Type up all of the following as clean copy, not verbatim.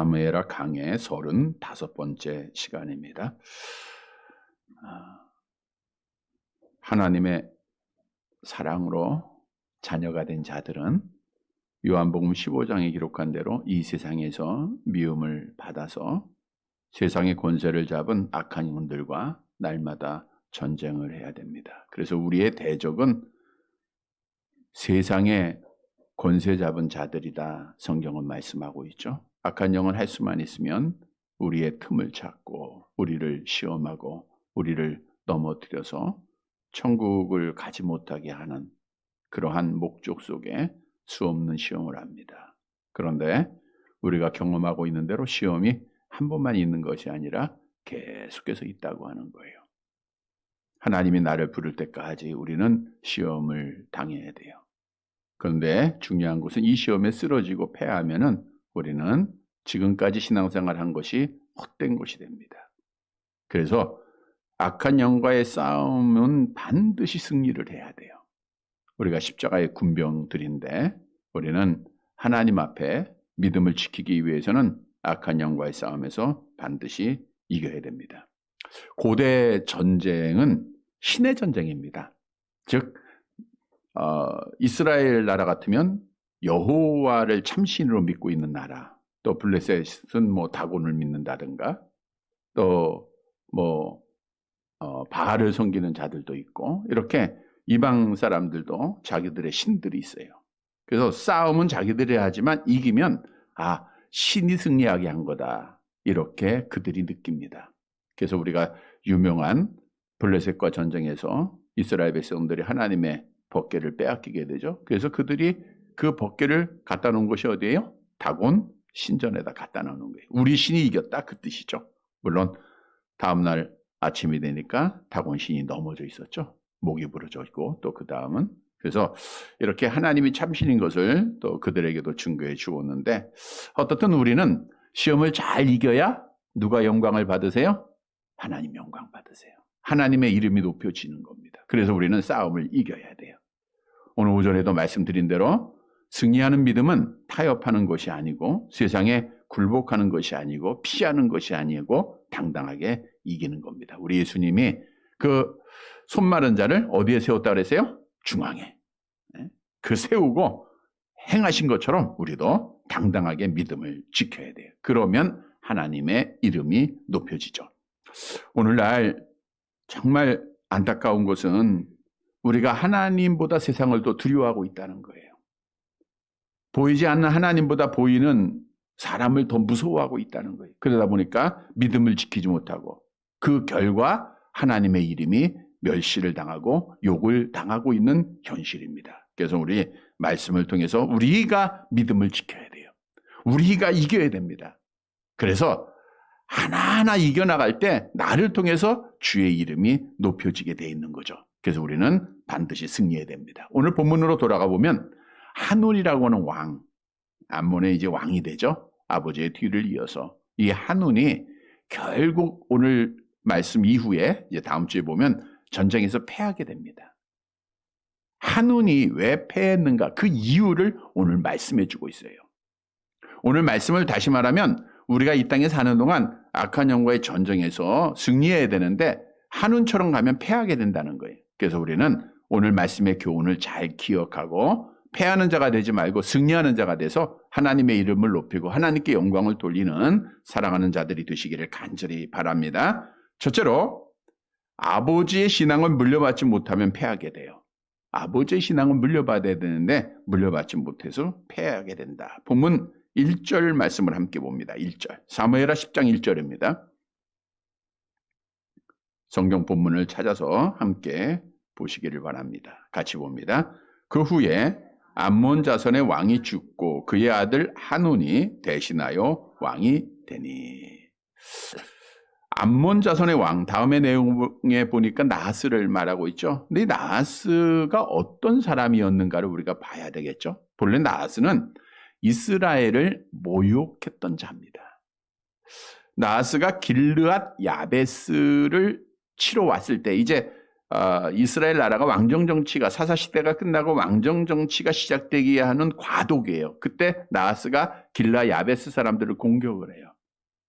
사무엘하 강의 35번째 시간입니다. 하나님의 사랑으로 자녀가 된 자들은 요한복음 15장에 기록한 대로 이 세상에서 미움을 받아서 세상의 권세를 잡은 악한 영들과 날마다 전쟁을 해야 됩니다. 그래서 우리의 대적은 세상의 권세 잡은 자들이다, 성경은 말씀하고 있죠. 악한 영은 할 수만 있으면 우리의 틈을 찾고 우리를 시험하고 우리를 넘어뜨려서 천국을 가지 못하게 하는 그러한 목적 속에 수없는 시험을 합니다. 그런데 우리가 경험하고 있는 대로 시험이 한 번만 있는 것이 아니라 계속해서 있다고 하는 거예요. 하나님이 나를 부를 때까지 우리는 시험을 당해야 돼요. 그런데 중요한 것은 이 시험에 쓰러지고 패하면은 우리는 지금까지 신앙생활 한 것이 헛된 것이 됩니다. 그래서 악한 영과의 싸움은 반드시 승리를 해야 돼요. 우리가 십자가의 군병들인데 우리는 하나님 앞에 믿음을 지키기 위해서는 악한 영과의 싸움에서 반드시 이겨야 됩니다. 고대 전쟁은 신의 전쟁입니다. 즉 이스라엘 나라 같으면 여호와를 참신으로 믿고 있는 나라, 또 블레셋은 다곤을 믿는다든가, 또 바알을 섬기는 자들도 있고, 이렇게 이방 사람들도 자기들의 신들이 있어요. 그래서 싸움은 자기들이 하지만 이기면 신이 승리하게 한 거다, 이렇게 그들이 느낍니다. 그래서 우리가 유명한 블레셋과 전쟁에서 이스라엘 백성들이 하나님의 법궤를 빼앗기게 되죠. 그래서 그들이 그 법궤를 갖다 놓은 곳이 어디예요? 다곤 신전에다 갖다 놓는 거예요. 우리 신이 이겼다, 그 뜻이죠. 물론 다음날 아침이 되니까 다곤 신이 넘어져 있었죠. 목이 부러져 있고, 또 그 다음은, 그래서 이렇게 하나님이 참신인 것을 또 그들에게도 증거해 주었는데, 어떻든 우리는 시험을 잘 이겨야 누가 영광을 받으세요? 하나님 영광 받으세요. 하나님의 이름이 높여지는 겁니다. 그래서 우리는 싸움을 이겨야 돼요. 오늘 오전에도 말씀드린 대로 승리하는 믿음은 타협하는 것이 아니고, 세상에 굴복하는 것이 아니고, 피하는 것이 아니고 당당하게 이기는 겁니다. 우리 예수님이 그 손마른 자를 어디에 세웠다 그랬어요? 중앙에. 그 세우고 행하신 것처럼 우리도 당당하게 믿음을 지켜야 돼요. 그러면 하나님의 이름이 높여지죠. 오늘날 정말 안타까운 것은 우리가 하나님보다 세상을 더 두려워하고 있다는 거예요. 보이지 않는 하나님보다 보이는 사람을 더 무서워하고 있다는 거예요. 그러다 보니까 믿음을 지키지 못하고 그 결과 하나님의 이름이 멸시를 당하고 욕을 당하고 있는 현실입니다. 그래서 우리 말씀을 통해서 우리가 믿음을 지켜야 돼요. 우리가 이겨야 됩니다. 그래서 하나하나 이겨나갈 때 나를 통해서 주의 이름이 높여지게 돼 있는 거죠. 그래서 우리는 반드시 승리해야 됩니다. 오늘 본문으로 돌아가 보면 한운이라고 하는 왕, 암몬의 이제 왕이 되죠. 아버지의 뒤를 이어서 이 한운이 결국 오늘 말씀 이후에 이제 다음 주에 보면 전쟁에서 패하게 됩니다. 한운이 왜 패했는가, 그 이유를 오늘 말씀해 주고 있어요. 오늘 말씀을 다시 말하면 우리가 이 땅에 사는 동안 악한 영과의 전쟁에서 승리해야 되는데 한운처럼 가면 패하게 된다는 거예요. 그래서 우리는 오늘 말씀의 교훈을 잘 기억하고 패하는 자가 되지 말고 승리하는 자가 돼서 하나님의 이름을 높이고 하나님께 영광을 돌리는 사랑하는 자들이 되시기를 간절히 바랍니다. 첫째로, 아버지의 신앙을 물려받지 못하면 패하게 돼요. 아버지의 신앙을 물려받아야 되는데 물려받지 못해서 패하게 된다. 본문 1절 말씀을 함께 봅니다. 1절. 사무엘하 10장 1절입니다. 성경 본문을 찾아서 함께 보시기를 바랍니다. 같이 봅니다. 그 후에 암몬 자손의 왕이 죽고 그의 아들 한운이 대신하여 왕이 되니. 암몬 자손의 왕, 다음의 내용에 보니까 나하스를 말하고 있죠. 근데 이 나하스가 어떤 사람이었는가를 우리가 봐야 되겠죠. 본래 나하스는 이스라엘을 모욕했던 자입니다. 나하스가 길르앗 야베스를 치러 왔을 때 이제 이스라엘 나라가 왕정정치가 사사시대가 끝나고 왕정정치가 시작되기 하는 과도기예요. 그때 나하스가 길라 야베스 사람들을 공격을 해요.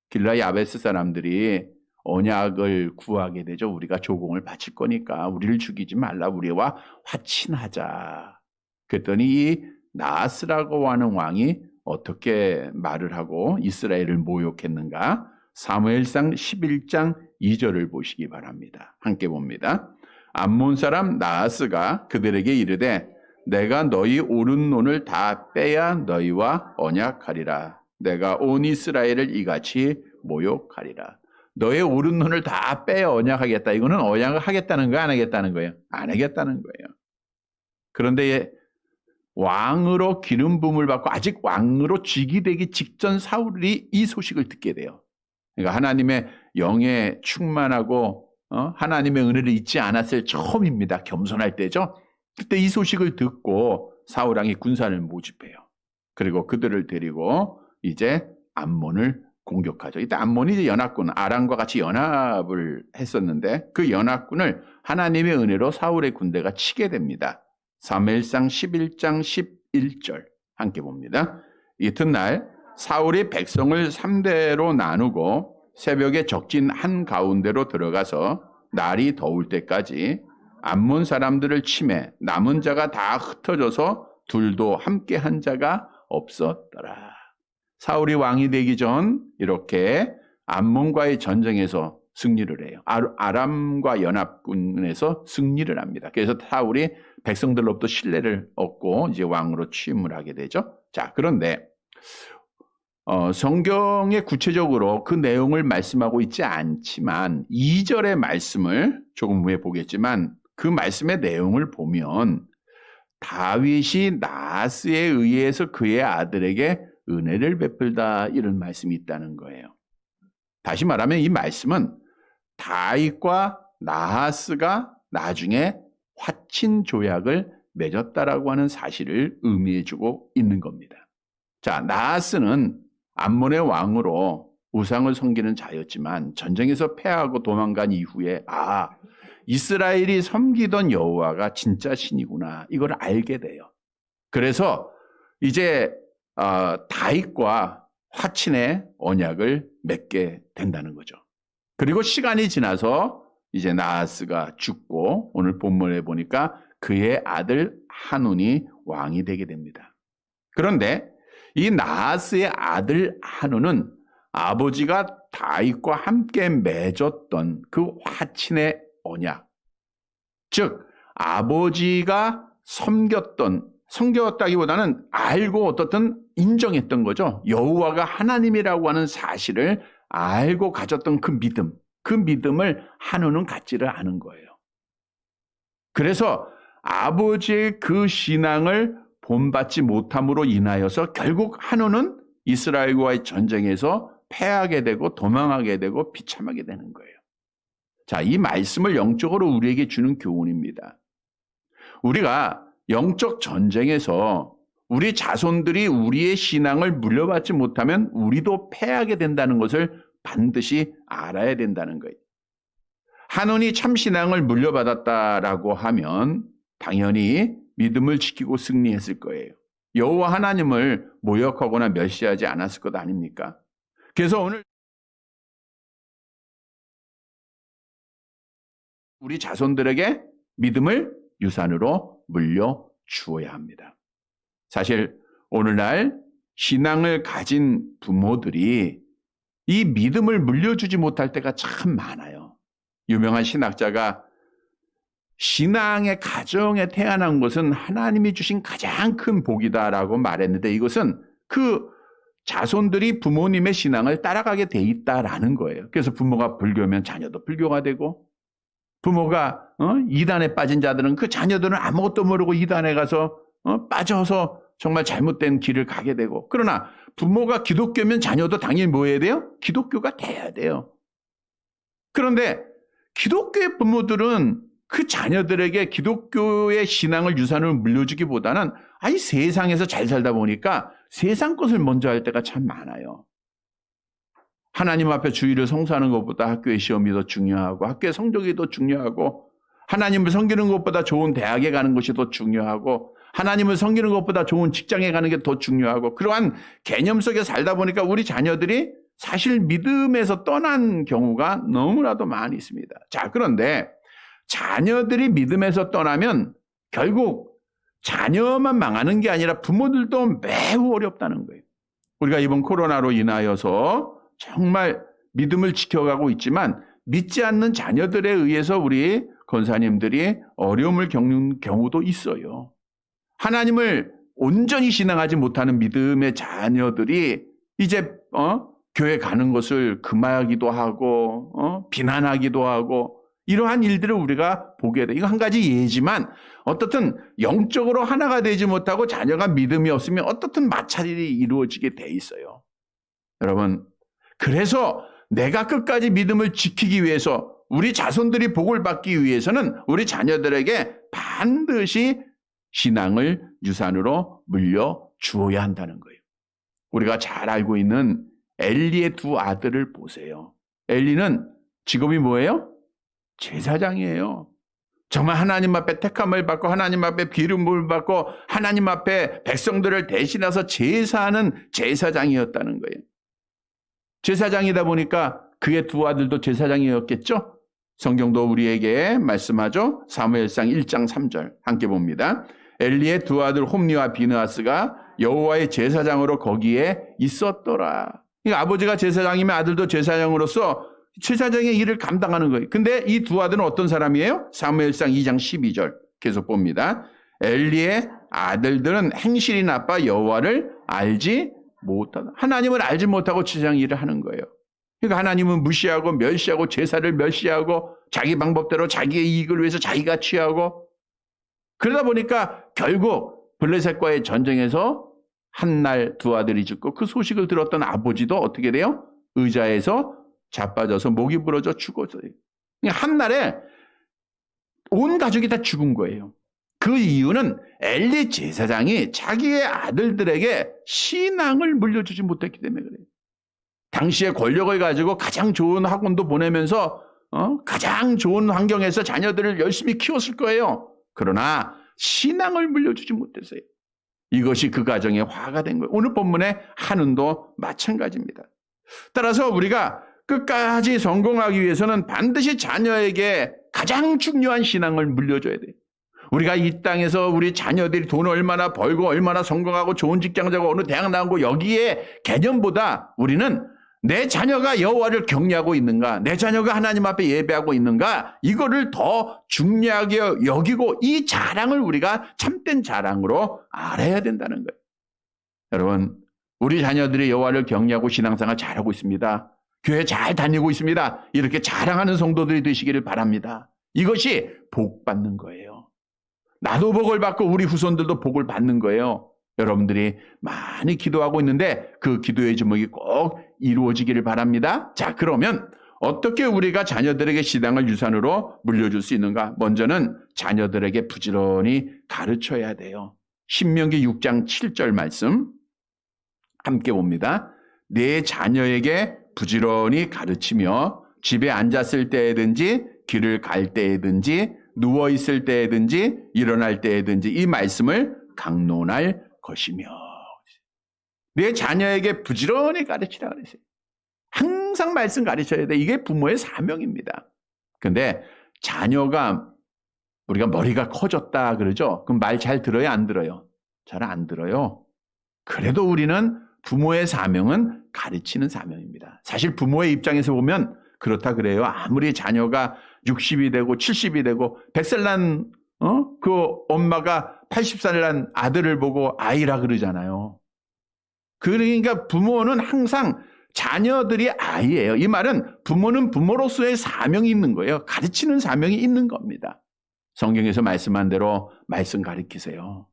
길라 야베스 사람들이 언약을 구하게 되죠. 우리가 조공을 바칠 거니까 우리를 죽이지 말라, 우리와 화친하자. 그랬더니 이 나하스라고 하는 왕이 어떻게 말을 하고 이스라엘을 모욕했는가? 사무엘상 11장 2절을 보시기 바랍니다. 함께 봅니다. 암몬 사람 나하스가 그들에게 이르되 내가 너희 오른손을 다 빼야 너희와 언약하리라. 내가 온 이스라엘을 이같이 모욕하리라. 너의 오른손을 다 빼야 언약하겠다. 이거는 언약을 하겠다는 거야, 안 하겠다는 거예요? 안 하겠다는 거예요. 그런데 왕으로 기름 부음을 받고 아직 왕으로 즉위되기 직전 사울이 이 소식을 듣게 돼요. 그러니까 하나님의 영에 충만하고 하나님의 은혜를 잊지 않았을 처음입니다. 겸손할 때죠. 그때 이 소식을 듣고 사울 왕이 군사를 모집해요. 그리고 그들을 데리고 이제 암몬을 공격하죠. 이때 암몬이 이제 연합군 아람과 같이 연합을 했었는데 그 연합군을 하나님의 은혜로 사울의 군대가 치게 됩니다. 사무엘상 11장 11절 함께 봅니다. 이튿날 사울이 백성을 3대로 나누고 새벽에 적진 한가운데로 들어가서 날이 더울 때까지 암몬 사람들을 치매 남은 자가 다 흩어져서 둘도 함께 한 자가 없었더라. 사울이 왕이 되기 전 이렇게 암몬과의 전쟁에서 승리를 해요. 아람과 연합군에서 승리를 합니다. 그래서 사울이 백성들로부터 신뢰를 얻고 이제 왕으로 취임을 하게 되죠. 자, 그런데 성경에 구체적으로 그 내용을 말씀하고 있지 않지만 2절의 말씀을 조금 후에 보겠지만 그 말씀의 내용을 보면 다윗이 나하스에 의해서 그의 아들에게 은혜를 베풀다 이런 말씀이 있다는 거예요. 다시 말하면 이 말씀은 다윗과 나하스가 나중에 화친 조약을 맺었다라고 하는 사실을 의미해주고 있는 겁니다. 자, 나하스는 암몬의 왕으로 우상을 섬기는 자였지만 전쟁에서 패하고 도망간 이후에 이스라엘이 섬기던 여호와가 진짜 신이구나 이걸 알게 돼요. 그래서 이제 다윗과 화친의 언약을 맺게 된다는 거죠. 그리고 시간이 지나서 이제 나하스가 죽고 오늘 본문에 보니까 그의 아들 한운이 왕이 되게 됩니다. 그런데 이 나하스의 아들 한운은 아버지가 다윗과 함께 맺었던 그 화친의 언약, 즉 아버지가 섬겼다기보다는 알고 어떻든 인정했던 거죠. 여호와가 하나님이라고 하는 사실을 알고 가졌던 그 믿음을 한우는 갖지를 않은 거예요. 그래서 아버지의 그 신앙을 본받지 못함으로 인하여서 결국 한우는 이스라엘과의 전쟁에서 패하게 되고 도망하게 되고 비참하게 되는 거예요. 자, 이 말씀을 영적으로 우리에게 주는 교훈입니다. 우리가 영적 전쟁에서 우리 자손들이 우리의 신앙을 물려받지 못하면 우리도 패하게 된다는 것을 반드시 알아야 된다는 거예요. 한운이 참신앙을 물려받았다라고 하면 당연히 믿음을 지키고 승리했을 거예요. 여호와 하나님을 모욕하거나 멸시하지 않았을 것 아닙니까? 그래서 오늘 우리 자손들에게 믿음을 유산으로 물려주어야 합니다. 사실 오늘날 신앙을 가진 부모들이 이 믿음을 물려주지 못할 때가 참 많아요. 유명한 신학자가 신앙의 가정에 태어난 것은 하나님이 주신 가장 큰 복이다라고 말했는데 이것은 그 자손들이 부모님의 신앙을 따라가게 돼 있다라는 거예요. 그래서 부모가 불교면 자녀도 불교가 되고 부모가 이단에 빠진 자들은 그 자녀들은 아무것도 모르고 이단에 가서 빠져서 정말 잘못된 길을 가게 되고 그러나 부모가 기독교면 자녀도 당연히 뭐 해야 돼요? 기독교가 돼야 돼요. 그런데 기독교의 부모들은 그 자녀들에게 기독교의 신앙을 유산으로 물려주기보다는 아니 세상에서 잘 살다 보니까 세상 것을 먼저 할 때가 참 많아요. 하나님 앞에 주일을 성수하는 것보다 학교의 시험이 더 중요하고 학교의 성적이 더 중요하고 하나님을 섬기는 것보다 좋은 대학에 가는 것이 더 중요하고 하나님을 섬기는 것보다 좋은 직장에 가는 게 더 중요하고 그러한 개념 속에 살다 보니까 우리 자녀들이 사실 믿음에서 떠난 경우가 너무나도 많이 있습니다. 자, 그런데 자녀들이 믿음에서 떠나면 결국 자녀만 망하는 게 아니라 부모들도 매우 어렵다는 거예요. 우리가 이번 코로나로 인하여서 정말 믿음을 지켜가고 있지만 믿지 않는 자녀들에 의해서 우리 권사님들이 어려움을 겪는 경우도 있어요. 하나님을 온전히 신앙하지 못하는 믿음의 자녀들이 이제 교회 가는 것을 금하기도 하고 비난하기도 하고 이러한 일들을 우리가 보게 돼. 이거 한 가지 예지만 어떻든 영적으로 하나가 되지 못하고 자녀가 믿음이 없으면 어떻든 마찰이 이루어지게 돼 있어요. 여러분, 그래서 내가 끝까지 믿음을 지키기 위해서 우리 자손들이 복을 받기 위해서는 우리 자녀들에게 반드시 신앙을 유산으로 물려주어야 한다는 거예요. 우리가 잘 알고 있는 엘리의 두 아들을 보세요. 엘리는 직업이 뭐예요? 제사장이에요. 정말 하나님 앞에 택함을 받고 하나님 앞에 기름을 받고 하나님 앞에 백성들을 대신해서 제사하는 제사장이었다는 거예요. 제사장이다 보니까 그의 두 아들도 제사장이었겠죠? 성경도 우리에게 말씀하죠. 사무엘상 1장 3절 함께 봅니다. 엘리의 두 아들 홈리와 비느하스가 여호와의 제사장으로 거기에 있었더라. 그러니까 아버지가 제사장이면 아들도 제사장으로서 제사장의 일을 감당하는 거예요. 근데 이 두 아들은 어떤 사람이에요? 사무엘상 2장 12절 계속 봅니다. 엘리의 아들들은 행실이 나빠 여호와를 알지 못하다. 하나님을 알지 못하고 제사장 일을 하는 거예요. 그러니까 하나님은 무시하고 멸시하고 제사를 멸시하고 자기 방법대로 자기의 이익을 위해서 자기가 취하고 그러다 보니까 결국 블레셋과의 전쟁에서 한 날 두 아들이 죽고 그 소식을 들었던 아버지도 어떻게 돼요? 의자에서 자빠져서 목이 부러져 죽었어요. 한 날에 온 가족이 다 죽은 거예요. 그 이유는 엘리 제사장이 자기의 아들들에게 신앙을 물려주지 못했기 때문에 그래요. 당시에 권력을 가지고 가장 좋은 학원도 보내면서 가장 좋은 환경에서 자녀들을 열심히 키웠을 거예요. 그러나 신앙을 물려주지 못했어요. 이것이 그 가정의 화가 된 거예요. 오늘 본문의 한은도 마찬가지입니다. 따라서 우리가 끝까지 성공하기 위해서는 반드시 자녀에게 가장 중요한 신앙을 물려줘야 돼요. 우리가 이 땅에서 우리 자녀들이 돈을 얼마나 벌고 얼마나 성공하고 좋은 직장 가고 어느 대학 나오고 여기에 개념보다 우리는 내 자녀가 여호와를 경외하고 있는가, 내 자녀가 하나님 앞에 예배하고 있는가, 이거를 더 중요하게 여기고 이 자랑을 우리가 참된 자랑으로 알아야 된다는 거예요. 여러분, 우리 자녀들이 여호와를 경외하고 신앙생활 잘하고 있습니다. 교회 잘 다니고 있습니다. 이렇게 자랑하는 성도들이 되시기를 바랍니다. 이것이 복 받는 거예요. 나도 복을 받고 우리 후손들도 복을 받는 거예요. 여러분들이 많이 기도하고 있는데 그 기도의 제목이 꼭 이루어지기를 바랍니다. 자, 그러면 어떻게 우리가 자녀들에게 신앙을 유산으로 물려줄 수 있는가? 먼저는 자녀들에게 부지런히 가르쳐야 돼요. 신명기 6장 7절 말씀 함께 봅니다. 내 자녀에게 부지런히 가르치며 집에 앉았을 때든지 길을 갈 때든지 누워있을 때든지 일어날 때든지 이 말씀을 강론할 것이며 내 자녀에게 부지런히 가르치라 그랬어요. 항상 말씀 가르쳐야 돼. 이게 부모의 사명입니다. 근데 자녀가 우리가 머리가 커졌다 그러죠. 그럼 말 잘 들어요? 안 들어요? 잘 안 들어요. 그래도 우리는 부모의 사명은 가르치는 사명입니다. 사실 부모의 입장에서 보면 그렇다 그래요. 아무리 자녀가 60이 되고 70이 되고 100살 난 그 엄마가 80살 난 아들을 보고 아이라 그러잖아요. 그러니까 부모는 항상 자녀들이 아이예요. 이 말은 부모는 부모로서의 사명이 있는 거예요. 가르치는 사명이 있는 겁니다. 성경에서 말씀한 대로 말씀 가르치세요.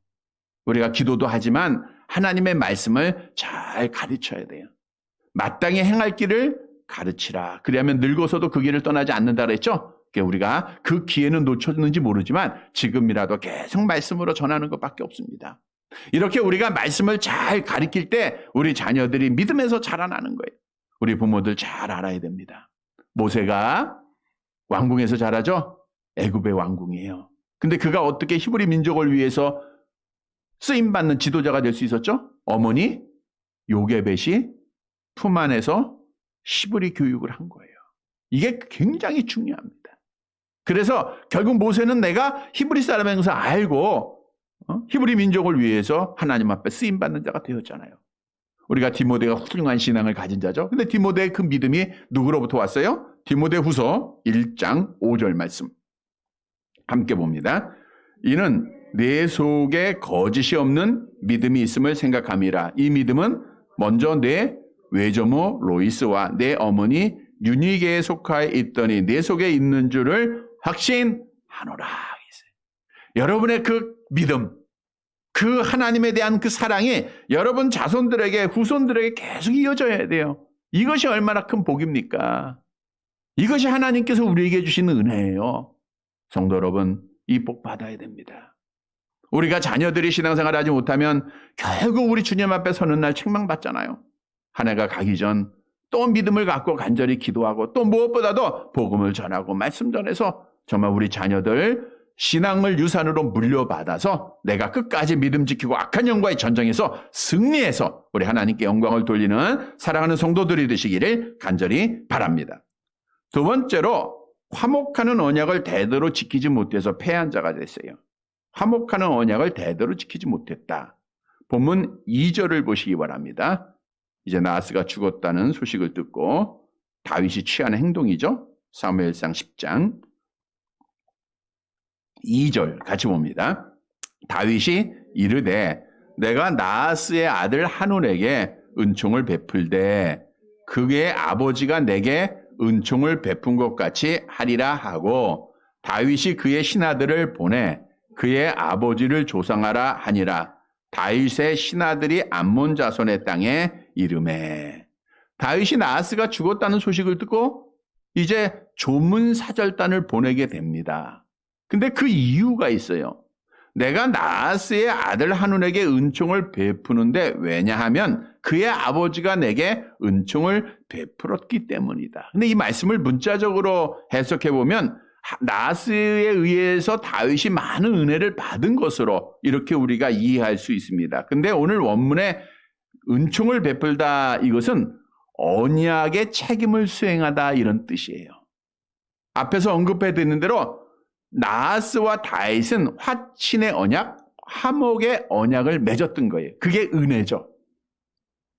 우리가 기도도 하지만 하나님의 말씀을 잘 가르쳐야 돼요. 마땅히 행할 길을 가르치라. 그래야면 늙어서도 그 길을 떠나지 않는다 그랬죠? 우리가 그 기회는 놓쳤는지 모르지만 지금이라도 계속 말씀으로 전하는 것밖에 없습니다. 이렇게 우리가 말씀을 잘 가르칠 때 우리 자녀들이 믿음에서 자라나는 거예요. 우리 부모들 잘 알아야 됩니다. 모세가 왕궁에서 자라죠? 애굽의 왕궁이에요. 근데 그가 어떻게 히브리 민족을 위해서 쓰임받는 지도자가 될 수 있었죠? 어머니 요게벳이 품 안에서 히브리 교육을 한 거예요. 이게 굉장히 중요합니다. 그래서 결국 모세는 내가 히브리 사람인 것을 알고 히브리 민족을 위해서 하나님 앞에 쓰임받는 자가 되었잖아요. 우리가 디모데가 훌륭한 신앙을 가진 자죠. 근데 디모데의 그 믿음이 누구로부터 왔어요? 디모데 후서 1장 5절 말씀 함께 봅니다. 이는 내 속에 거짓이 없는 믿음이 있음을 생각함이라. 이 믿음은 먼저 내 외조모 로이스와 내 어머니 유니게에 속하여 있더니 내 속에 있는 줄을 확신하노라. 여러분의 그 믿음, 그 하나님에 대한 그 사랑이 여러분 자손들에게, 후손들에게 계속 이어져야 돼요. 이것이 얼마나 큰 복입니까? 이것이 하나님께서 우리에게 주시는 은혜예요. 성도 여러분, 이 복 받아야 됩니다. 우리가 자녀들이 신앙생활을 하지 못하면 결국 우리 주님 앞에 서는 날 책망받잖아요. 한 해가 가기 전 또 믿음을 갖고 간절히 기도하고 또 무엇보다도 복음을 전하고 말씀 전해서 정말 우리 자녀들 신앙을 유산으로 물려받아서 내가 끝까지 믿음 지키고 악한 영과의 전쟁에서 승리해서 우리 하나님께 영광을 돌리는 사랑하는 성도들이 되시기를 간절히 바랍니다. 두 번째로 화목하는 언약을 대대로 지키지 못해서 패한 자가 됐어요. 화목하는 언약을 대대로 지키지 못했다. 본문 2절을 보시기 바랍니다. 이제 나하스가 죽었다는 소식을 듣고 다윗이 취하는 행동이죠. 사무엘상 10장 2절 같이 봅니다. 다윗이 이르되 내가 나하스의 아들 한온에게 은총을 베풀되 그의 아버지가 내게 은총을 베푼 것 같이 하리라 하고 다윗이 그의 신하들을 보내 그의 아버지를 조상하라 하니라. 다윗의 신하들이 암몬 자손의 땅에 이르매. 다윗이 나하스가 죽었다는 소식을 듣고 이제 조문사절단을 보내게 됩니다. 근데 그 이유가 있어요. 내가 나하스의 아들 한온에게 은총을 베푸는데 왜냐하면 그의 아버지가 내게 은총을 베풀었기 때문이다. 근데 이 말씀을 문자적으로 해석해 보면 나하스에 의해서 다윗이 많은 은혜를 받은 것으로 이렇게 우리가 이해할 수 있습니다. 근데 오늘 원문에 은총을 베풀다 이것은 언약의 책임을 수행하다 이런 뜻이에요. 앞에서 언급해 드린 대로 나하스와 다윗은 화친의 언약, 화목의 언약을 맺었던 거예요. 그게 은혜죠.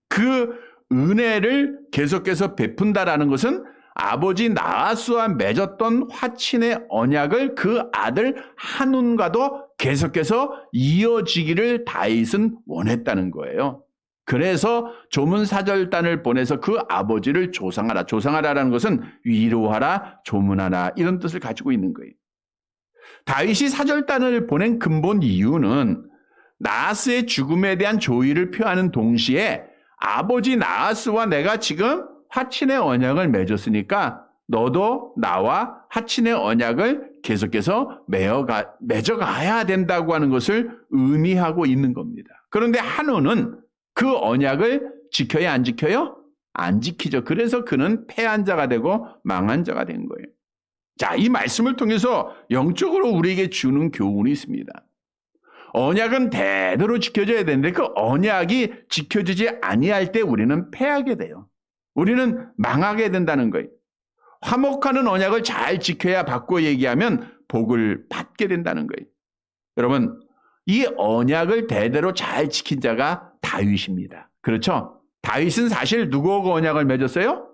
그 은혜를 계속해서 베푼다라는 것은 아버지 나하스와 맺었던 화친의 언약을 그 아들 한온과도 계속해서 이어지기를 다윗은 원했다는 거예요. 그래서 조문사절단을 보내서 그 아버지를 조상하라. 조상하라라는 것은 위로하라, 조문하라 이런 뜻을 가지고 있는 거예요. 다윗이 사절단을 보낸 근본 이유는 나하스의 죽음에 대한 조의를 표하는 동시에 아버지 나하스와 내가 지금 화친의 언약을 맺었으니까 너도 나와 화친의 언약을 계속해서 맺어가야 된다고 하는 것을 의미하고 있는 겁니다. 그런데 한온은 그 언약을 지켜야 안 지켜요? 안 지키죠. 그래서 그는 패한 자가 되고 망한 자가 된 거예요. 자, 이 말씀을 통해서 영적으로 우리에게 주는 교훈이 있습니다. 언약은 대대로 지켜져야 되는데 그 언약이 지켜지지 아니할 때 우리는 패하게 돼요. 우리는 망하게 된다는 거예요. 화목하는 언약을 잘 지켜야 받고 얘기하면 복을 받게 된다는 거예요. 여러분, 이 언약을 대대로 잘 지킨 자가 다윗입니다. 그렇죠? 다윗은 사실 누구하고 언약을 맺었어요?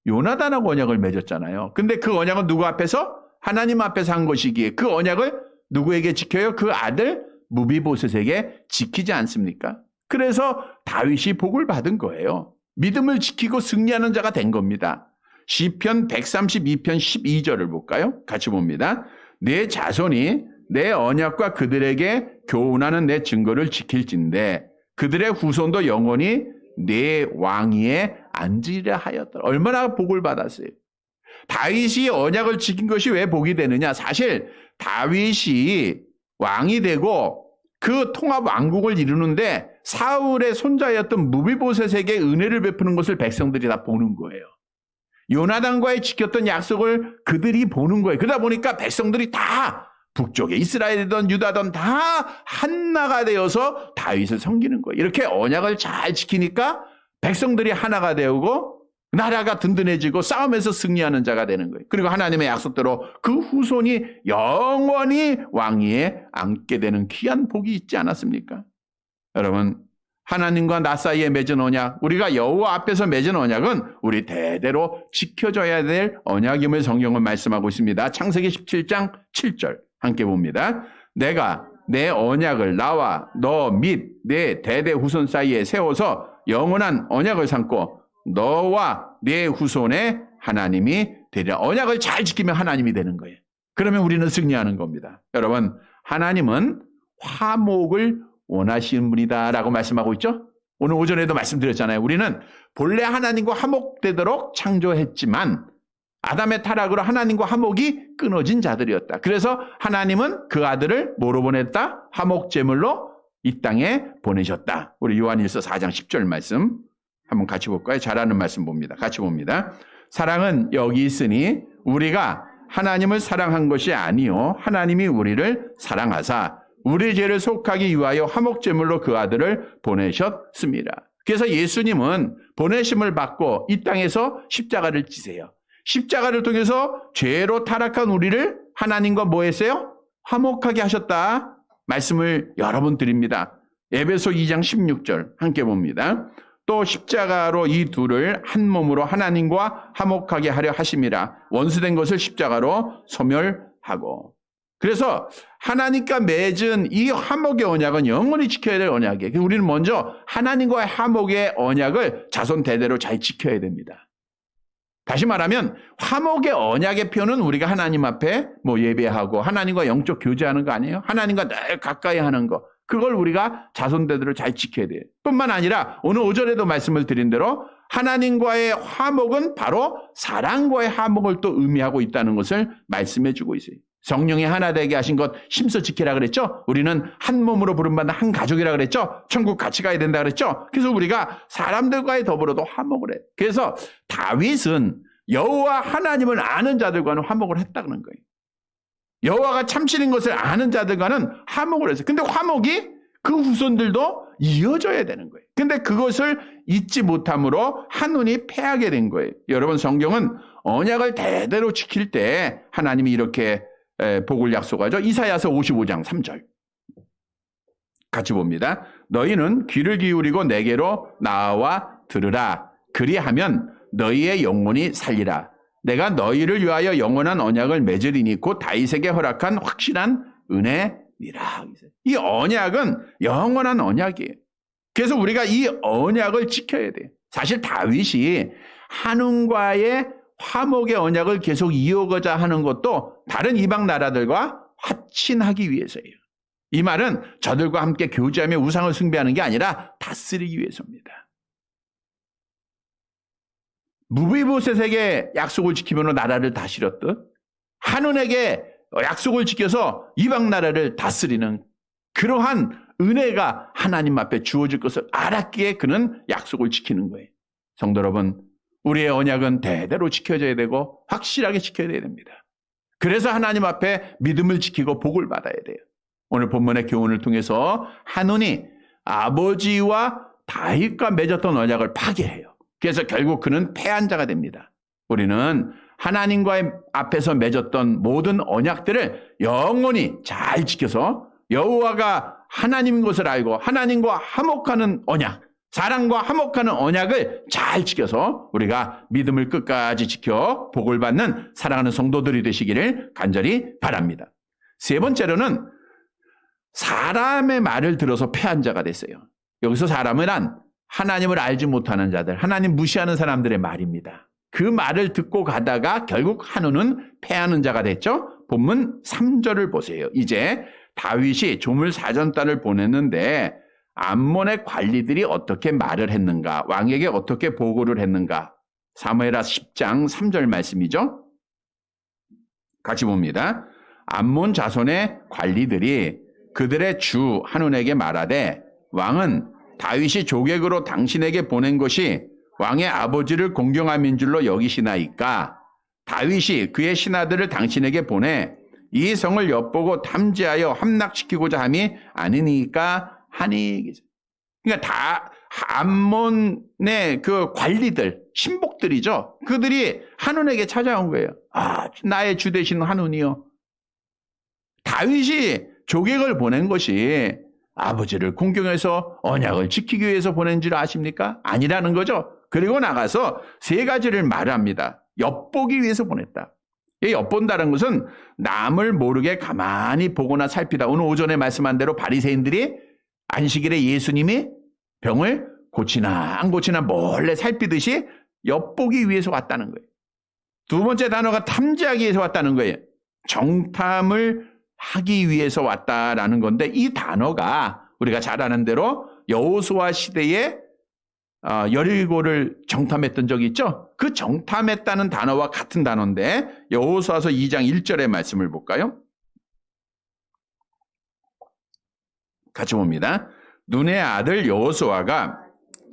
요나단하고 언약을 맺었잖아요. 근데 그 언약은 누구 앞에서? 하나님 앞에서 한 것이기에 그 언약을 누구에게 지켜요? 그 아들 무비보셋에게 지키지 않습니까? 그래서 다윗이 복을 받은 거예요. 믿음을 지키고 승리하는 자가 된 겁니다. 시편 132편 12절을 볼까요? 같이 봅니다. 내 자손이 내 언약과 그들에게 교훈하는 내 증거를 지킬진대 그들의 후손도 영원히 내 왕위에 앉으리라 하였더라. 얼마나 복을 받았어요. 다윗이 언약을 지킨 것이 왜 복이 되느냐? 사실 다윗이 왕이 되고 그 통합 왕국을 이루는데 사울의 손자였던 무비보셋에게 은혜를 베푸는 것을 백성들이 다 보는 거예요. 요나단과의 지켰던 약속을 그들이 보는 거예요. 그러다 보니까 백성들이 다 북쪽에 이스라엘이든 유다든 다 하나가 되어서 다윗을 섬기는 거예요. 이렇게 언약을 잘 지키니까 백성들이 하나가 되고 나라가 든든해지고 싸움에서 승리하는 자가 되는 거예요. 그리고 하나님의 약속대로 그 후손이 영원히 왕위에 앉게 되는 귀한 복이 있지 않았습니까? 여러분, 하나님과 나 사이에 맺은 언약, 우리가 여호와 앞에서 맺은 언약은 우리 대대로 지켜져야 될 언약임을 성경은 말씀하고 있습니다. 창세기 17장 7절 함께 봅니다. 내가 내 언약을 나와 너 및 내 대대 후손 사이에 세워서 영원한 언약을 삼고 너와 네 후손의 하나님이 되리라. 언약을 잘 지키면 하나님이 되는 거예요. 그러면 우리는 승리하는 겁니다. 여러분, 하나님은 화목을 원하시는 분이다라고 말씀하고 있죠. 오늘 오전에도 말씀드렸잖아요. 우리는 본래 하나님과 화목되도록 창조했지만 아담의 타락으로 하나님과 화목이 끊어진 자들이었다. 그래서 하나님은 그 아들을 뭐로 보냈다? 화목제물로 이 땅에 보내셨다. 우리 요한일서 4장 10절 말씀 한번 같이 볼까요? 잘하는 말씀 봅니다. 같이 봅니다. 사랑은 여기 있으니 우리가 하나님을 사랑한 것이 아니요 하나님이 우리를 사랑하사 우리 죄를 속하기 위하여 화목제물로 그 아들을 보내셨습니다. 그래서 예수님은 보내심을 받고 이 땅에서 십자가를 지세요. 십자가를 통해서 죄로 타락한 우리를 하나님과 뭐 했어요? 화목하게 하셨다. 말씀을 여러 번 드립니다. 에베소 2장 16절 함께 봅니다. 또 십자가로 이 둘을 한 몸으로 하나님과 화목하게 하려 하심이라. 원수된 것을 십자가로 소멸하고. 그래서 하나님과 맺은 이 화목의 언약은 영원히 지켜야 될 언약이에요. 우리는 먼저 하나님과의 화목의 언약을 자손 대대로 잘 지켜야 됩니다. 다시 말하면 화목의 언약의 표는 우리가 하나님 앞에 뭐 예배하고 하나님과 영적 교제하는 거 아니에요? 하나님과 늘 가까이 하는 거. 그걸 우리가 자손 대대로 잘 지켜야 돼요. 뿐만 아니라 오늘 오전에도 말씀을 드린 대로 하나님과의 화목은 바로 사랑과의 화목을 또 의미하고 있다는 것을 말씀해 주고 있어요. 성령이 하나 되게 하신 것 힘써 지키라 그랬죠? 우리는 한 몸으로 부름받는 한 가족이라 그랬죠? 천국 같이 가야 된다 그랬죠? 그래서 우리가 사람들과의 더불어도 화목을 해요. 그래서 다윗은 여호와 하나님을 아는 자들과는 화목을 했다는 거예요. 여호와가 참신인 것을 아는 자들과는 화목을 했어요. 근데 화목이 그 후손들도 이어져야 되는 거예요. 근데 그것을 잊지 못함으로 한눈이 패하게 된 거예요. 여러분, 성경은 언약을 대대로 지킬 때 하나님이 이렇게 복을 약속하죠. 이사야서 55장 3절 같이 봅니다. 너희는 귀를 기울이고 내게로 나와 들으라. 그리하면 너희의 영혼이 살리라. 내가 너희를 위하여 영원한 언약을 맺으리니 곧 다윗에게 허락한 확실한 은혜니라. 이 언약은 영원한 언약이에요. 그래서 우리가 이 언약을 지켜야 돼요. 사실 다윗이 하나님과의 화목의 언약을 계속 이어가자 하는 것도 다른 이방 나라들과 화친하기 위해서예요. 이 말은 저들과 함께 교제하며 우상을 숭배하는 게 아니라 다스리기 위해서입니다. 무비보셋에게 약속을 지키며 나라를 다스렸듯 한온에게 약속을 지켜서 이방 나라를 다스리는 그러한 은혜가 하나님 앞에 주어질 것을 알았기에 그는 약속을 지키는 거예요. 성도 여러분, 우리의 언약은 대대로 지켜져야 되고 확실하게 지켜야 됩니다. 그래서 하나님 앞에 믿음을 지키고 복을 받아야 돼요. 오늘 본문의 교훈을 통해서 한온이 아버지와 다윗과 맺었던 언약을 파괴해요. 그래서 결국 그는 패한 자가 됩니다. 우리는 하나님과의 앞에서 맺었던 모든 언약들을 영원히 잘 지켜서 여호와가 하나님인 것을 알고 하나님과 화목하는 언약, 사랑과 화목하는 언약을 잘 지켜서 우리가 믿음을 끝까지 지켜 복을 받는 사랑하는 성도들이 되시기를 간절히 바랍니다. 세 번째로는 사람의 말을 들어서 패한 자가 됐어요. 여기서 사람이란 하나님을 알지 못하는 자들, 하나님 무시하는 사람들의 말입니다. 그 말을 듣고 가다가 결국 한우는 패하는 자가 됐죠. 본문 3절을 보세요. 이제 다윗이 조물사전단을 보냈는데 암몬의 관리들이 어떻게 말을 했는가, 왕에게 어떻게 보고를 했는가. 사무엘하 10장 3절 말씀이죠. 같이 봅니다. 암몬 자손의 관리들이 그들의 주 한온에게 말하되 왕은 다윗이 조객으로 당신에게 보낸 것이 왕의 아버지를 공경함인 줄로 여기시나이까 다윗이 그의 신하들을 당신에게 보내 이 성을 엿보고 탐지하여 함락시키고자 함이 아니니까 하니. 그러니까 다 암몬의 그 관리들, 신복들이죠. 그들이 한운에게 찾아온 거예요. 아, 나의 주 되신 한운이요. 다윗이 조객을 보낸 것이 아버지를 공경해서 언약을 지키기 위해서 보낸 줄 아십니까? 아니라는 거죠. 그리고 나가서 세 가지를 말합니다. 엿보기 위해서 보냈다. 이 엿본다는 것은 남을 모르게 가만히 보거나 살피다. 오늘 오전에 말씀한 대로 바리새인들이 안식일에 예수님이 병을 고치나 안 고치나 몰래 살피듯이 엿보기 위해서 왔다는 거예요. 두 번째 단어가 탐지하기 위해서 왔다는 거예요. 정탐을 하기 위해서 왔다라는 건데 이 단어가 우리가 잘 아는 대로 여호수아 시대에 여리고를 정탐했던 적이 있죠. 그 정탐했다는 단어와 같은 단어인데 여호수아서 2장 1절의 말씀을 볼까요? 같이 봅니다. 눈의 아들 여호수아가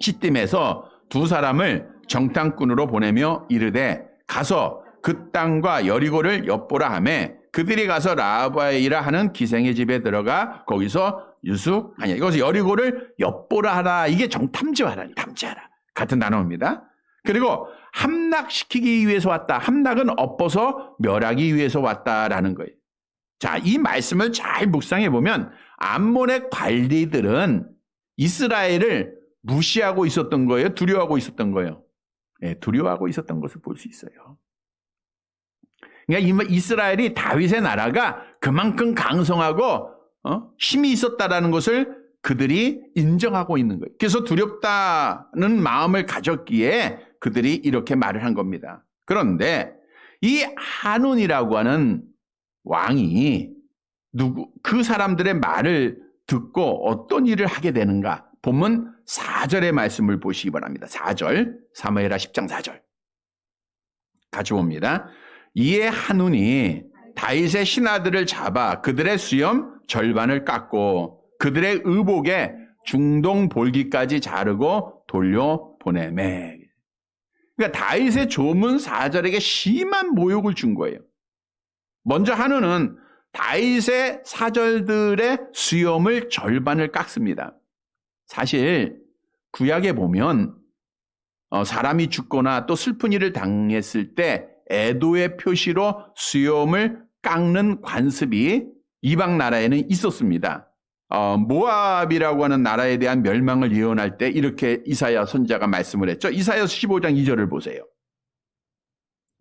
시딤에서 두 사람을 정탐꾼으로 보내며 이르되 가서 그 땅과 여리고를 엿보라 하매 그들이 가서 라하바이라 하는 기생의 집에 들어가 거기서 유숙하냐. 이것을 여리고를 엿보라 하라. 이게 정탐지하라. 탐지하라. 같은 단어입니다. 그리고 함락시키기 위해서 왔다. 함락은 엎어서 멸하기 위해서 왔다라는 거예요. 자, 이 말씀을 잘 묵상해 보면 암몬의 관리들은 이스라엘을 무시하고 있었던 거예요? 두려워하고 있었던 거예요? 네, 두려워하고 있었던 것을 볼 수 있어요. 그러니까 이스라엘이 다윗의 나라가 그만큼 강성하고 힘이 있었다라는 것을 그들이 인정하고 있는 거예요. 그래서 두렵다는 마음을 가졌기에 그들이 이렇게 말을 한 겁니다. 그런데 이 한운이라고 하는 왕이 그 사람들의 말을 듣고 어떤 일을 하게 되는가? 본문 4절의 말씀을 보시기 바랍니다. 4절, 사무엘하 10장 4절. 같이 봅니다. 이에 한운이 다윗의 신하들을 잡아 그들의 수염 절반을 깎고 그들의 의복에 중동 볼기까지 자르고 돌려보내매. 그러니까 다윗의 조문 사절에게 심한 모욕을 준 거예요. 먼저 한운은 다윗의 사절들의 수염을 절반을 깎습니다. 사실 구약에 보면 사람이 죽거나 또 슬픈 일을 당했을 때 애도의 표시로 수염을 깎는 관습이 이방 나라에는 있었습니다. 모압이라고 하는 나라에 대한 멸망을 예언할 때 이렇게 이사야 선지자가 말씀을 했죠. 이사야 15장 2절을 보세요.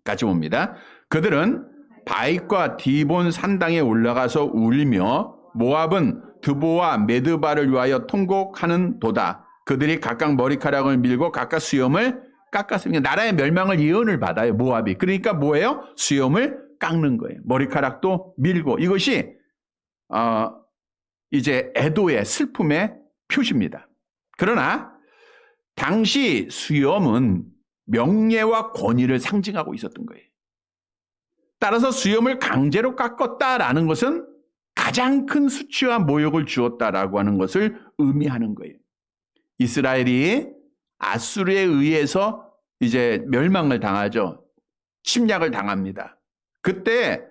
같이 봅니다. 그들은 바익과 디본 산당에 올라가서 울며 모압은 드보와 메드바를 위하여 통곡하는 도다. 그들이 각각 머리카락을 밀고 각각 수염을 깎았습니다. 나라의 멸망을 예언을 받아요. 모압이. 그러니까 뭐예요? 수염을 깎는 거예요. 머리카락도 밀고. 이것이 이제 애도의 슬픔의 표시입니다. 그러나 당시 수염은 명예와 권위를 상징하고 있었던 거예요. 따라서 수염을 강제로 깎았다라는 것은 가장 큰 수치와 모욕을 주었다라고 하는 것을 의미하는 거예요. 이스라엘이 아수르에 의해서 이제 멸망을 당하죠. 침략을 당합니다. 그때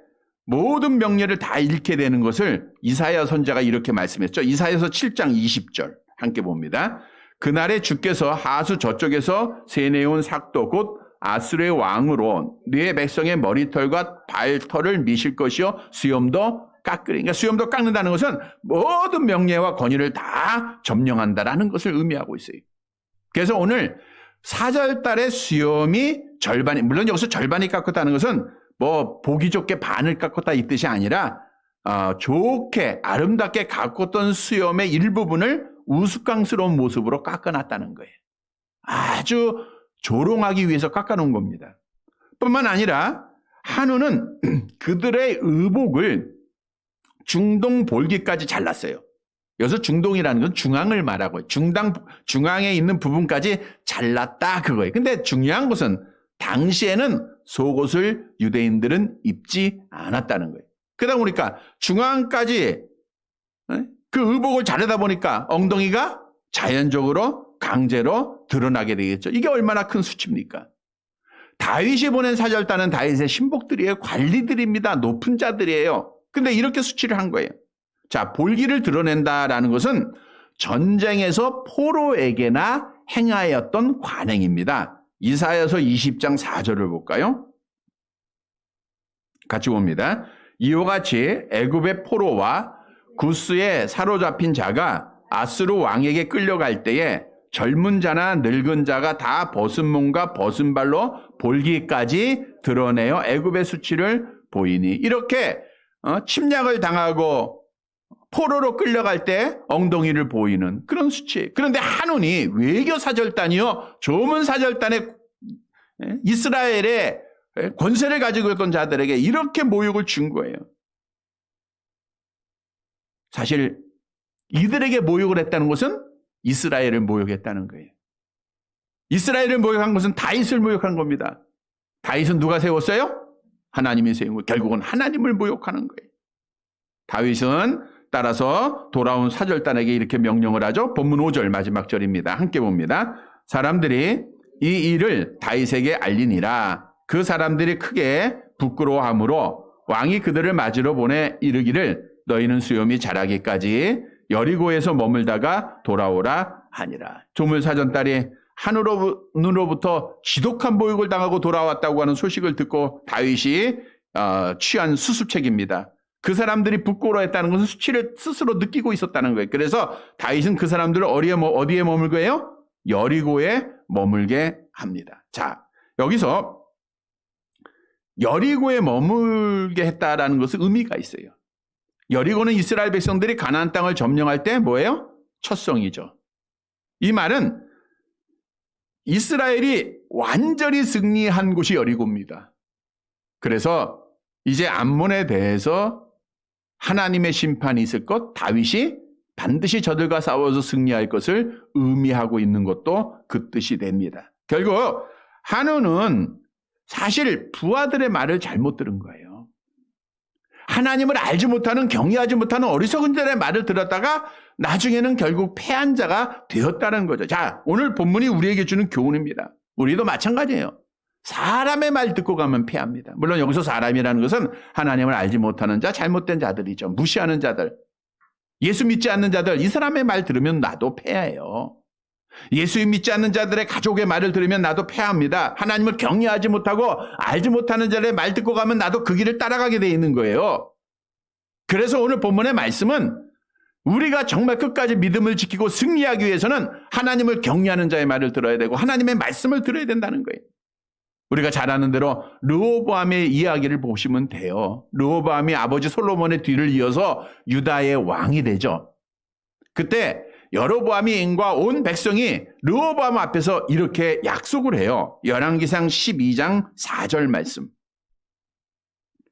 모든 명예를 다 잃게 되는 것을 이사야 선지자가 이렇게 말씀했죠. 이사야서 7장 20절 함께 봅니다. 그날에 주께서 하수 저쪽에서 세내온 삭도 곧 아수르의 왕으로 네 백성의 머리털과 발털을 미실 것이요 수염도 깎으리. 그러니까 수염도 깎는다는 것은 모든 명예와 권위를 다 점령한다라는 것을 의미하고 있어요. 그래서 오늘 사절달의 수염이 절반이, 물론 여기서 절반이 깎았다는 것은 뭐 보기 좋게 반을 깎았다 이 뜻이 아니라 좋게 아름답게 가꿨던 수염의 일부분을 우스꽝스러운 모습으로 깎아놨다는 거예요. 아주 조롱하기 위해서 깎아놓은 겁니다. 뿐만 아니라 한우는 그들의 의복을 중동 볼기까지 잘랐어요. 여기서 중동이라는 건 중앙을 말하고 중앙에 있는 부분까지 잘랐다 그거예요. 근데 중요한 것은 당시에는 속옷을 유대인들은 입지 않았다는 거예요. 그러다 보니까 중앙까지 그 의복을 자르다 보니까 엉덩이가 자연적으로 강제로 드러나게 되겠죠. 이게 얼마나 큰 수치입니까? 다윗이 보낸 사절단은 다윗의 신복들이에요. 관리들입니다. 높은 자들이에요. 근데 이렇게 수치를 한 거예요. 자, 볼기를 드러낸다라는 것은 전쟁에서 포로에게나 행하였던 관행입니다. 이사야서 20장 4절을 볼까요? 같이 봅니다. 이와 같이 애굽의 포로와 구스에 사로잡힌 자가 아수르 왕에게 끌려갈 때에 젊은 자나 늙은 자가 다 벗은 몸과 벗은 발로 볼기까지 드러내어 애굽의 수치를 보이니, 이렇게 침략을 당하고 포로로 끌려갈 때 엉덩이를 보이는 그런 수치. 그런데 한운이 외교 사절단이요, 조문 사절단의 이스라엘의 권세를 가지고 있던 자들에게 이렇게 모욕을 준 거예요. 사실 이들에게 모욕을 했다는 것은 이스라엘을 모욕했다는 거예요. 이스라엘을 모욕한 것은 다윗을 모욕한 겁니다. 다윗은 누가 세웠어요? 하나님이 세운 거예요. 결국은 하나님을 모욕하는 거예요. 다윗은 따라서 돌아온 사절단에게 이렇게 명령을 하죠. 본문 5절 마지막 절입니다. 함께 봅니다. 사람들이 이 일을 다윗에게 알리니라. 그 사람들이 크게 부끄러워하므로 왕이 그들을 맞으러 보내 이르기를 너희는 수염이 자라기까지 여리고에서 머물다가 돌아오라 하니라. 조문사전딸이 하늘로부터 지독한 모욕을 당하고 돌아왔다고 하는 소식을 듣고 다윗이 취한 수습책입니다. 그 사람들이 부끄러워했다는 것은 수치를 스스로 느끼고 있었다는 거예요. 그래서 다윗은 그 사람들을 어디에 머물게 해요? 여리고에 머물게 합니다. 자, 여기서 여리고에 머물게 했다라는 것은 의미가 있어요. 여리고는 이스라엘 백성들이 가나안 땅을 점령할 때 뭐예요? 첫 성이죠. 이 말은 이스라엘이 완전히 승리한 곳이 여리고입니다. 그래서 이제 암몬에 대해서 하나님의 심판이 있을 것, 다윗이 반드시 저들과 싸워서 승리할 것을 의미하고 있는 것도 그 뜻이 됩니다. 결국 한우는 사실 부하들의 말을 잘못 들은 거예요. 하나님을 알지 못하는, 경외하지 못하는 어리석은 자의 말을 들었다가 나중에는 결국 패한 자가 되었다는 거죠. 자, 오늘 본문이 우리에게 주는 교훈입니다. 우리도 마찬가지예요. 사람의 말 듣고 가면 패합니다. 물론 여기서 사람이라는 것은 하나님을 알지 못하는 자, 잘못된 자들이죠. 무시하는 자들, 예수 믿지 않는 자들, 이 사람의 말 들으면 나도 패해요. 예수 믿지 않는 자들의 가족의 말을 들으면 나도 패합니다. 하나님을 경외하지 못하고 알지 못하는 자들의 말 듣고 가면 나도 그 길을 따라가게 돼 있는 거예요. 그래서 오늘 본문의 말씀은 우리가 정말 끝까지 믿음을 지키고 승리하기 위해서는 하나님을 경외하는 자의 말을 들어야 되고 하나님의 말씀을 들어야 된다는 거예요. 우리가 잘 아는 대로 르호보암의 이야기를 보시면 돼요. 르호보암이 아버지 솔로몬의 뒤를 이어서 유다의 왕이 되죠. 그때 여로보암과 온 백성이 르호보암 앞에서 이렇게 약속을 해요. 열왕기상 12장 4절 말씀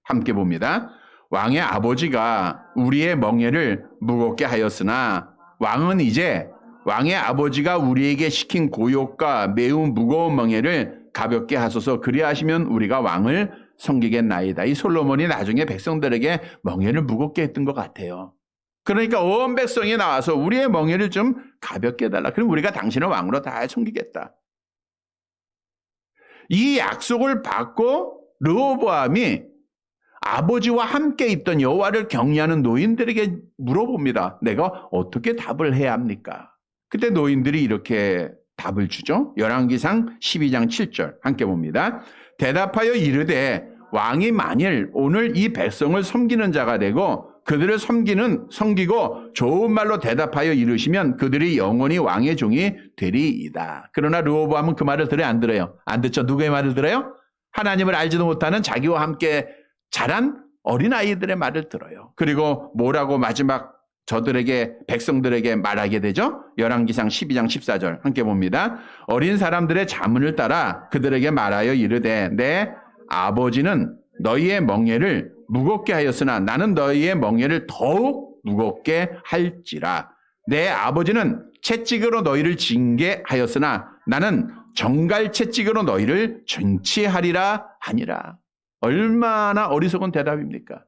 함께 봅니다. 왕의 아버지가 우리의 멍에를 무겁게 하였으나 왕은 이제 왕의 아버지가 우리에게 시킨 고욕과 매우 무거운 멍에를 가볍게 하소서. 그리하시면 우리가 왕을 섬기겠나이다. 이 솔로몬이 나중에 백성들에게 멍에를 무겁게 했던 것 같아요. 그러니까 온 백성이 나와서 우리의 멍에를 좀 가볍게 해달라. 그럼 우리가 당신을 왕으로 다 섬기겠다. 이 약속을 받고 르호보암이 아버지와 함께 있던 여호와를 경외하는 노인들에게 물어봅니다. 내가 어떻게 답을 해야 합니까? 그때 노인들이 이렇게 답을 주죠. 열왕기상 12장 7절 함께 봅니다. 대답하여 이르되 왕이 만일 오늘 이 백성을 섬기는 자가 되고 그들을 섬기고 좋은 말로 대답하여 이르시면 그들이 영원히 왕의 종이 되리이다. 그러나 르호보암은 그 말을 들어요, 안 들어요? 안 듣죠. 누구의 말을 들어요? 하나님을 알지도 못하는 자기와 함께 자란 어린아이들의 말을 들어요. 그리고 뭐라고 마지막 저들에게, 백성들에게 말하게 되죠? 열왕기상 12장 14절 함께 봅니다. 어린 사람들의 자문을 따라 그들에게 말하여 이르되 내 아버지는 너희의 멍에를 무겁게 하였으나 나는 너희의 멍에를 더욱 무겁게 할지라. 내 아버지는 채찍으로 너희를 징계하였으나 나는 정갈 채찍으로 너희를 쟁취하리라 하니라. 얼마나 어리석은 대답입니까?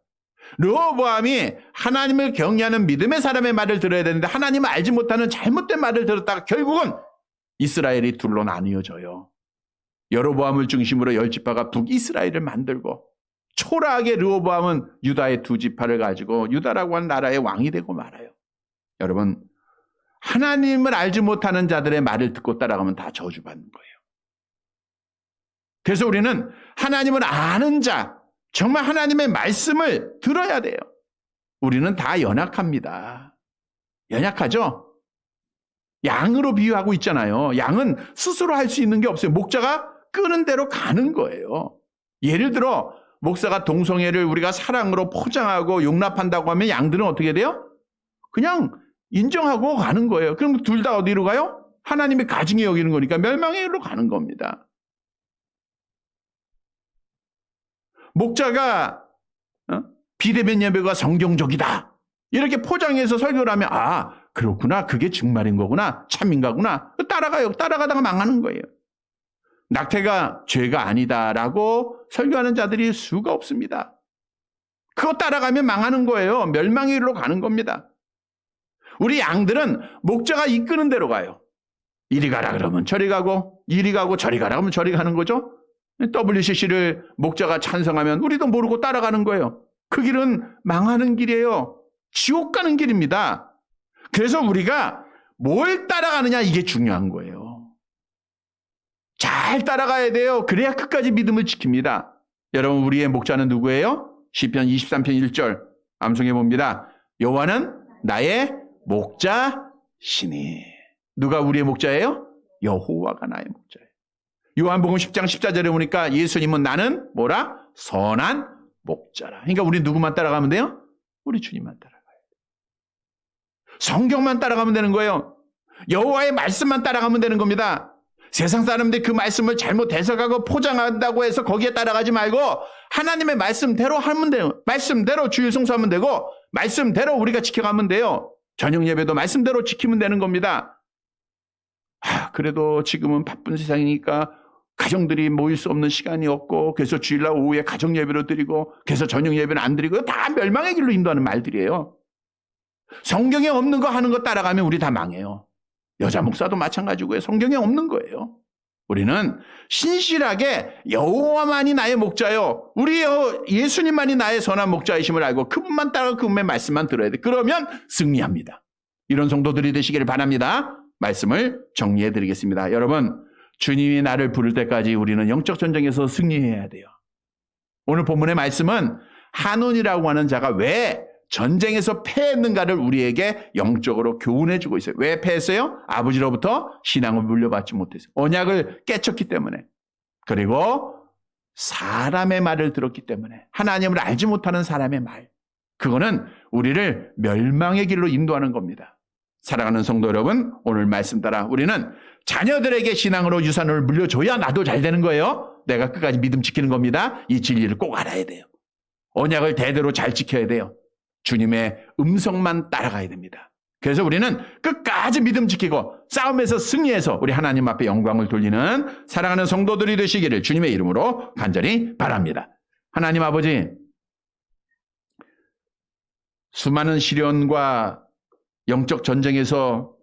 르호보암이 하나님을 경외하는 믿음의 사람의 말을 들어야 되는데 하나님을 알지 못하는 잘못된 말을 들었다가 결국은 이스라엘이 둘로 나뉘어져요. 여로보암을 중심으로 10지파가 북이스라엘을 만들고 초라하게 르호보암은 유다의 2지파를 가지고 유다라고 하는 나라의 왕이 되고 말아요. 여러분, 하나님을 알지 못하는 자들의 말을 듣고 따라가면 다 저주받는 거예요. 그래서 우리는 하나님을 아는 자, 정말 하나님의 말씀을 들어야 돼요. 우리는 다 연약합니다. 연약하죠? 양으로 비유하고 있잖아요. 양은 스스로 할 수 있는 게 없어요. 목자가 끄는 대로 가는 거예요. 예를 들어 목사가 동성애를 우리가 사랑으로 포장하고 용납한다고 하면 양들은 어떻게 돼요? 그냥 인정하고 가는 거예요. 그럼 둘 다 어디로 가요? 하나님의 가증히 여기는 거니까 멸망의 길로 가는 겁니다. 목자가 비대면 예배가 성경적이다 이렇게 포장해서 설교를 하면 아 그렇구나, 그게 정말인 거구나, 참인가구나, 따라가요. 따라가다가 망하는 거예요. 낙태가 죄가 아니다라고 설교하는 자들이 수가 없습니다. 그거 따라가면 망하는 거예요. 멸망의 길로 가는 겁니다. 우리 양들은 목자가 이끄는 대로 가요. 이리 가라 그러면 저리 가고, 이리 가고 저리 가라 그러면 저리 가는 거죠. WCC를 목자가 찬성하면 우리도 모르고 따라가는 거예요. 그 길은 망하는 길이에요. 지옥 가는 길입니다. 그래서 우리가 뭘 따라가느냐, 이게 중요한 거예요. 잘 따라가야 돼요. 그래야 끝까지 믿음을 지킵니다. 여러분, 우리의 목자는 누구예요? 시편 23편 1절 암송해 봅니다. 여호와는 나의 목자시니. 누가 우리의 목자예요? 여호와가 나의 목자예요. 요한복음 10장 14절에 보니까 예수님은 나는 뭐라? 선한 목자라. 그러니까 우리 누구만 따라가면 돼요? 우리 주님만 따라가요. 성경만 따라가면 되는 거예요. 여호와의 말씀만 따라가면 되는 겁니다. 세상 사람들이 그 말씀을 잘못 해석하고 포장한다고 해서 거기에 따라가지 말고 하나님의 말씀대로 하면 돼요. 말씀대로 주일 성수하면 되고 말씀대로 우리가 지켜가면 돼요. 저녁 예배도 말씀대로 지키면 되는 겁니다. 그래도 지금은 바쁜 세상이니까 가정들이 모일 수 없는 시간이 없고 그래서 주일날 오후에 가정 예배로 드리고 그래서 저녁 예배는 안 드리고 다 멸망의 길로 인도하는 말들이에요. 성경에 없는 거 하는 거 따라가면 우리 다 망해요. 여자 목사도 마찬가지고요. 성경에 없는 거예요. 우리는 신실하게 여호와만이 나의 목자요, 우리 예수님만이 나의 선한 목자이심을 알고 그분만 따라 그분의 말씀만 들어야 돼. 그러면 승리합니다. 이런 성도들이 되시기를 바랍니다. 말씀을 정리해 드리겠습니다. 여러분, 주님이 나를 부를 때까지 우리는 영적 전쟁에서 승리해야 돼요. 오늘 본문의 말씀은 한온이라고 하는 자가 왜 전쟁에서 패했는가를 우리에게 영적으로 교훈해 주고 있어요. 왜 패했어요? 아버지로부터 신앙을 물려받지 못했어요. 언약을 깨쳤기 때문에. 그리고 사람의 말을 들었기 때문에. 하나님을 알지 못하는 사람의 말. 그거는 우리를 멸망의 길로 인도하는 겁니다. 사랑하는 성도 여러분, 오늘 말씀 따라 우리는 자녀들에게 신앙으로 유산을 물려줘야 나도 잘 되는 거예요. 내가 끝까지 믿음 지키는 겁니다. 이 진리를 꼭 알아야 돼요. 언약을 대대로 잘 지켜야 돼요. 주님의 음성만 따라가야 됩니다. 그래서 우리는 끝까지 믿음 지키고 싸움에서 승리해서 우리 하나님 앞에 영광을 돌리는 사랑하는 성도들이 되시기를 주님의 이름으로 간절히 바랍니다. 하나님 아버지, 수많은 시련과 영적 전쟁에서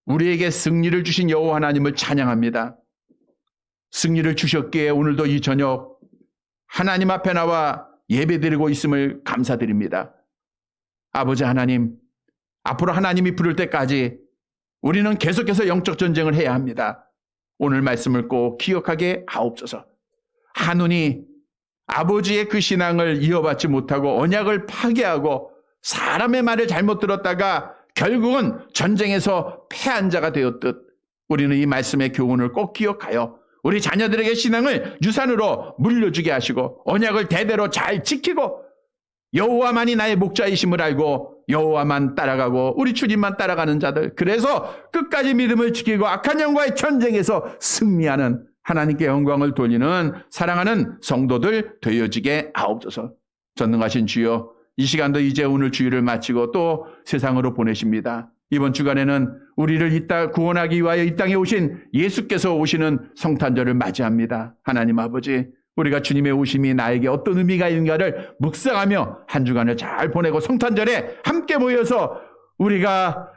우리에게 승리를 주신 여호와 하나님을 찬양합니다. 승리를 주셨기에 오늘도 이 저녁 하나님 앞에 나와 예배드리고 있음을 감사드립니다. 아버지 하나님, 앞으로 하나님이 부를 때까지 우리는 계속해서 영적 전쟁을 해야 합니다. 오늘 말씀을 꼭 기억하게 하옵소서. 한운이 아버지의 그 신앙을 이어받지 못하고 언약을 파괴하고 사람의 말을 잘못 들었다가 결국은 전쟁에서 패한 자가 되었듯 우리는 이 말씀의 교훈을 꼭 기억하여 우리 자녀들에게 신앙을 유산으로 물려주게 하시고 언약을 대대로 잘 지키고 여호와만이 나의 목자이심을 알고 여호와만 따라가고 우리 주님만 따라가는 자들, 그래서 끝까지 믿음을 지키고 악한 영과의 전쟁에서 승리하는 하나님께 영광을 돌리는 사랑하는 성도들 되어지게 하옵소서. 전능하신 주여, 이 시간도 이제 오늘 주일을 마치고 또 세상으로 보내십니다. 이번 주간에는 우리를 구원하기 위하여 이 땅에 오신 예수께서 오시는 성탄절을 맞이합니다. 하나님 아버지, 우리가 주님의 오심이 나에게 어떤 의미가 있는가를 묵상하며 한 주간을 잘 보내고 성탄절에 함께 모여서 우리가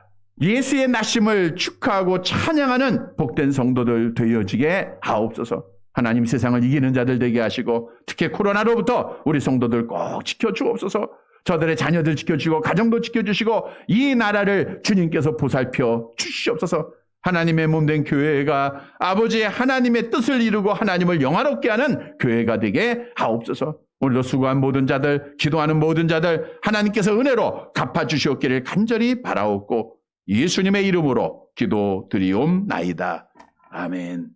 예수의 나심을 축하하고 찬양하는 복된 성도들 되어지게 하옵소서. 하나님 세상을 이기는 자들 되게 하시고 특히 코로나로부터 우리 성도들 꼭 지켜주옵소서. 저들의 자녀들 지켜주시고 가정도 지켜주시고 이 나라를 주님께서 보살펴 주시옵소서. 하나님의 몸된 교회가 아버지의 하나님의 뜻을 이루고 하나님을 영화롭게 하는 교회가 되게 하옵소서. 오늘도 수고한 모든 자들, 기도하는 모든 자들 하나님께서 은혜로 갚아주시옵기를 간절히 바라옵고 예수님의 이름으로 기도드리옵나이다. 아멘.